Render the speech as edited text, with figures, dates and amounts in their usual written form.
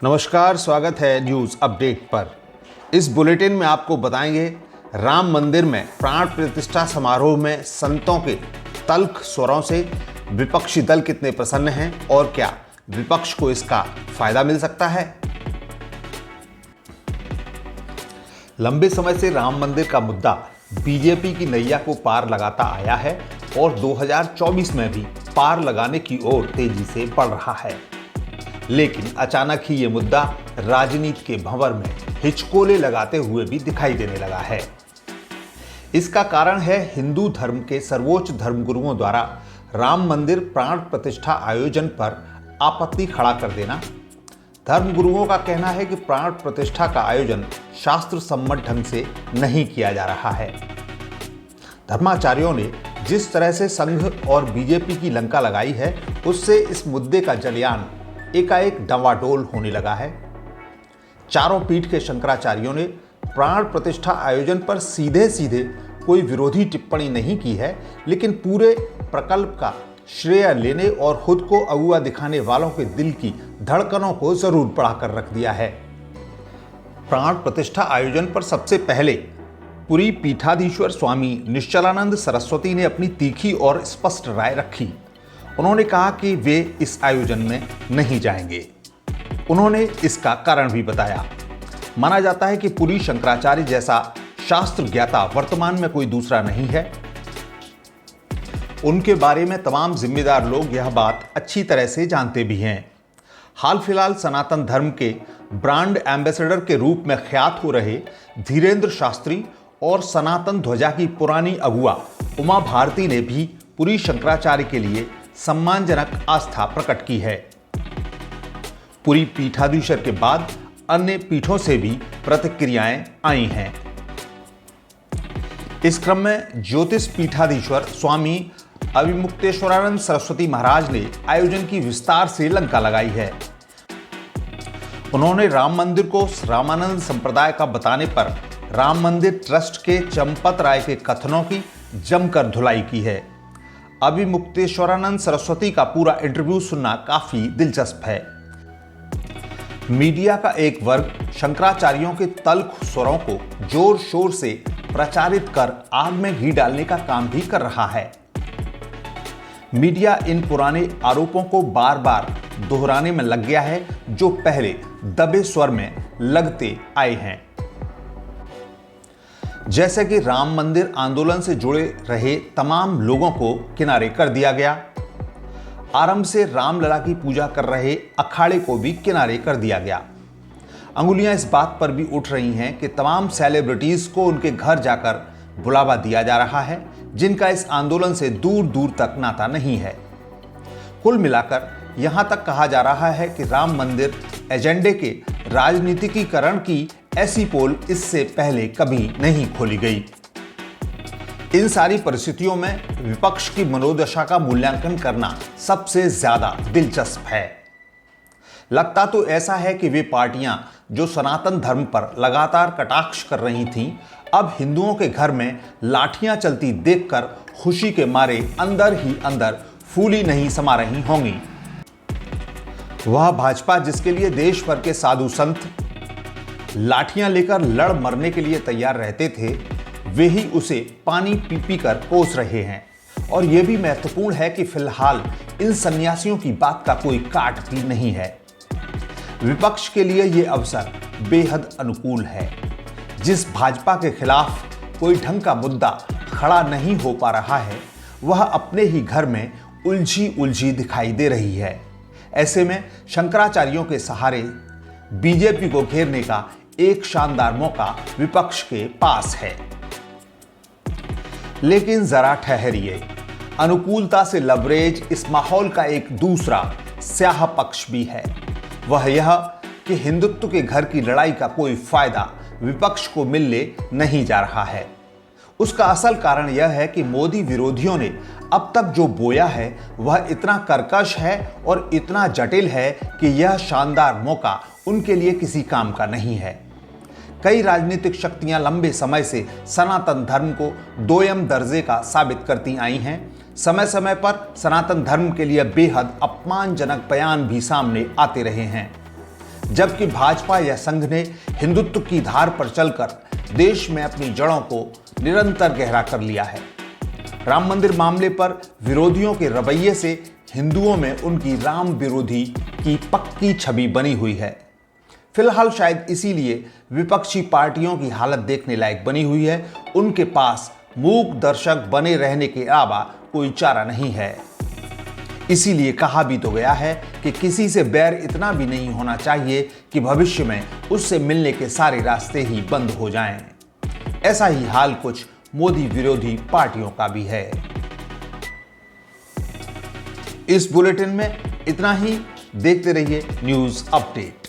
नमस्कार, स्वागत है न्यूज़ अपडेट पर। इस बुलेटिन में आपको बताएंगे राम मंदिर में प्राण प्रतिष्ठा समारोह में संतों के तल्ख स्वरों से विपक्षी दल कितने प्रसन्न हैं और क्या विपक्ष को इसका फायदा मिल सकता है। लंबे समय से राम मंदिर का मुद्दा बीजेपी की नैया को पार लगाता आया है और 2024 में भी पार लगाने की ओर तेजी से बढ़ रहा है। लेकिन अचानक ही ये मुद्दा राजनीति के भंवर में हिचकोले लगाते हुए भी दिखाई देने लगा है। इसका कारण है हिंदू धर्म के सर्वोच्च धर्मगुरुओं द्वारा राम मंदिर प्राण प्रतिष्ठा आयोजन पर आपत्ति खड़ा कर देना। धर्मगुरुओं का कहना है कि प्राण प्रतिष्ठा का आयोजन शास्त्र सम्मत ढंग से नहीं किया जा रहा है। धर्माचार्यों ने जिस तरह से संघ और बीजेपी की लंका लगाई है, उससे इस मुद्दे का जलयान एकाएक डवाडोल होने लगा है। चारों पीठ के शंकराचार्यों ने प्राण प्रतिष्ठा आयोजन पर सीधे सीधे कोई विरोधी टिप्पणी नहीं की है, लेकिन पूरे प्रकल्प का श्रेय लेने और खुद को अगुआ दिखाने वालों के दिल की धड़कनों को जरूर बढ़ाकर रख दिया है। प्राण प्रतिष्ठा आयोजन पर सबसे पहले पुरी पीठाधीश्वर स्वामी निश्चलानंद सरस्वती ने अपनी तीखी और स्पष्ट राय रखी। उन्होंने कहा कि वे इस आयोजन में नहीं जाएंगे। उन्होंने इसका कारण भी बताया। माना जाता है कि पुरी शंकराचार्य जैसा शास्त्र ज्ञाता वर्तमान में कोई दूसरा नहीं है। उनके बारे में तमाम जिम्मेदार लोग यह बात अच्छी तरह से जानते भी हैं। हाल फिलहाल सनातन धर्म के ब्रांड एम्बेसडर के रूप में ख्यात हो रहे धीरेन्द्र शास्त्री और सनातन ध्वजा की पुरानी अगुआ उमा भारती ने भी पुरी शंकराचार्य के लिए सम्मानजनक आस्था प्रकट की है। पुरी पीठाधीश्वर के बाद अन्य पीठों से भी प्रतिक्रियाएं आई हैं। इस क्रम में ज्योतिष पीठाधीश्वर स्वामी अविमुक्तेश्वरानंद सरस्वती महाराज ने आयोजन की विस्तार से लंका लगाई है। उन्होंने राम मंदिर को रामानंद संप्रदाय का बताने पर राम मंदिर ट्रस्ट के चंपत राय के कथनों की जमकर धुलाई की है। अविमुक्तेश्वरानंद सरस्वती का पूरा इंटरव्यू सुनना काफी दिलचस्प है। मीडिया का एक वर्ग शंकराचार्यों के तल्ख स्वरों को जोर शोर से प्रचारित कर आग में घी डालने का काम भी कर रहा है। मीडिया इन पुराने आरोपों को बार बार दोहराने में लग गया है, जो पहले दबे स्वर में लगते आए हैं। जैसे कि राम मंदिर आंदोलन से जुड़े रहे तमाम लोगों को किनारे कर दिया गया, आरंभ से रामलला की पूजा कर रहे अखाड़े को भी किनारे कर दिया गया। अंगुलियां इस बात पर भी उठ रही हैं कि तमाम सेलिब्रिटीज को उनके घर जाकर बुलावा दिया जा रहा है, जिनका इस आंदोलन से दूर दूर तक नाता नहीं है। कुल मिलाकर यहां तक कहा जा रहा है कि राम मंदिर एजेंडे के राजनीतिकीकरण की ऐसी पोल इससे पहले कभी नहीं खोली गई। इन सारी परिस्थितियों में विपक्ष की मनोदशा का मूल्यांकन करना सबसे ज्यादा दिलचस्प है। लगता तो ऐसा है कि वे पार्टियां जो सनातन धर्म पर लगातार कटाक्ष कर रही थीं, अब हिंदुओं के घर में लाठियां चलती देखकर खुशी के मारे अंदर ही अंदर फूली नहीं समा रही होंगी। वह भाजपा जिसके लिए देश भर के साधु संत लाठियां लेकर लड़ मरने के लिए तैयार रहते थे, वे ही उसे पानी पी पी कर कोस रहे हैं। और यह भी महत्वपूर्ण है कि फिलहाल इन सन्यासियों की बात का कोई काट भी नहीं है। विपक्ष के लिए यह अवसर बेहद अनुकूल है। जिस भाजपा के खिलाफ कोई ढंग का मुद्दा खड़ा नहीं हो पा रहा है, वह अपने ही घर में उलझी उलझी दिखाई दे रही है। ऐसे में शंकराचार्यों के सहारे बीजेपी को घेरने का एक शानदार मौका विपक्ष के पास है। लेकिन जरा ठहरिए, अनुकूलता से लवरेज इस माहौल का एक दूसरा स्याह पक्ष भी है। वह यह कि हिंदुत्व के घर की लड़ाई का कोई फायदा विपक्ष को मिलने नहीं जा रहा है। उसका असल कारण यह है कि मोदी विरोधियों ने अब तक जो बोया है वह इतना कर्कश है और इतना जटिल है कि यह शानदार मौका उनके लिए किसी काम का नहीं है। कई राजनीतिक शक्तियां लंबे समय से सनातन धर्म को दोयम दर्जे का साबित करती आई हैं। समय समय पर सनातन धर्म के लिए बेहद अपमानजनक बयान भी सामने आते रहे हैं। जबकि भाजपा या संघ ने हिंदुत्व की धार पर चलकर देश में अपनी जड़ों को निरंतर गहरा कर लिया है। राम मंदिर मामले पर विरोधियों के रवैये से हिंदुओं में उनकी राम विरोधी की पक्की छवि बनी हुई है। फिलहाल शायद इसीलिए विपक्षी पार्टियों की हालत देखने लायक बनी हुई है। उनके पास मूक दर्शक बने रहने के अलावा कोई चारा नहीं है। इसीलिए कहा भी तो गया है कि किसी से बैर इतना भी नहीं होना चाहिए कि भविष्य में उससे मिलने के सारे रास्ते ही बंद हो जाएं। ऐसा ही हाल कुछ मोदी विरोधी पार्टियों का भी है। इस बुलेटिन में इतना ही। देखते रहिए न्यूज अपडेट।